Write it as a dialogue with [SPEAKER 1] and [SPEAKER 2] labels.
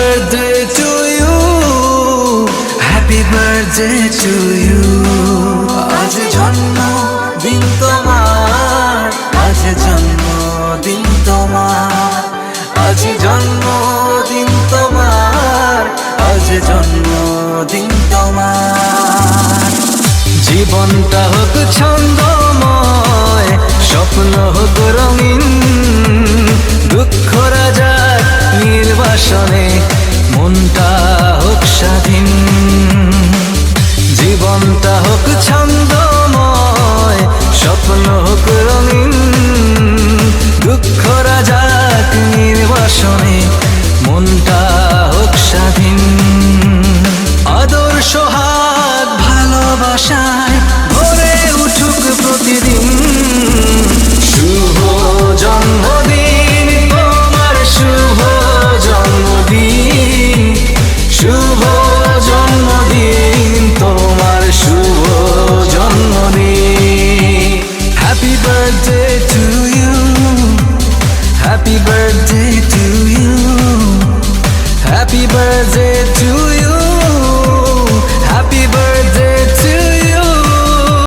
[SPEAKER 1] birthday to you, happy birthday to you। আজ জন্মদিন তোমার, আজ জন্মদিন তোমার, আজ জন্মদিন তোমার, আজ জন্মদিন তোমার। জীবনটা হোক ছন্দময়, স্বপ্ন হোক রঙিন, দুঃখরা যাক নির্বাসনে, মনটা হোক স্বাধীন। জীবনটা হোক ছন্দময়, স্বপ্ন হোক রঙিন, দুঃখরা যাক নির্বাসনে, মনটা হোক স্বাধীন। আদর্শ হাত ভালোবাসায় ভরে উঠুক প্রতিদিন। শুভ জন্মদিন তোমার, শুভ জন্মদিন, শুভ জন্মদিন তোমার, শুভ জন্মদিন। Happy birthday